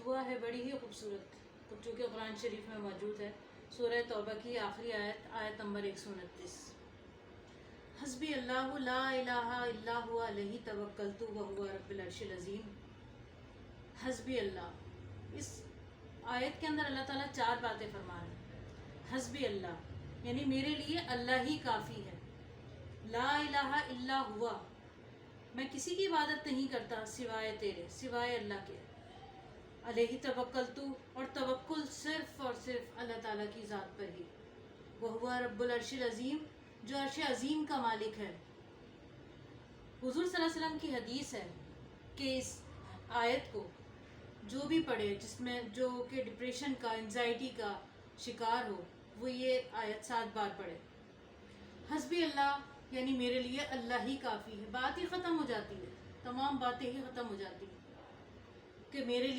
فتویٰ ہے بڑی ہی خوبصورت، جو کہ قرآن شریف میں موجود ہے، سورہ توبہ کی آخری آیت نمبر 129۔ حسبی اللہ لا الہ الا ہوا علیہ توکلت وہو رب العرش العظیم۔ حسبی اللہ، اس آیت کے اندر اللہ تعالیٰ 4 باتیں فرما رہے ہیں۔ حسبی اللہ یعنی میرے لیے اللہ ہی کافی ہے، لا الہ الا ہوا، میں کسی کی عبادت نہیں کرتا سوائے تیرے، سوائے اللہ کے، علیہ توکلتو، اور توکل صرف اور صرف اللہ تعالیٰ کی ذات پر ہی، وہو رب العرش العظیم، جو عرش عظیم کا مالک ہے۔ حضور صلی اللہ علیہ وسلم کی حدیث ہے کہ اس آیت کو جو بھی پڑھے، جس میں جو کہ ڈپریشن کا، انزائٹی کا شکار ہو، وہ یہ آیت 7 بار پڑھے۔ حسبی اللہ یعنی میرے لیے اللہ ہی کافی ہے، بات ہی ختم ہو جاتی ہے، تمام باتیں ہی ختم ہو جاتی ہیں کہ میرے لیے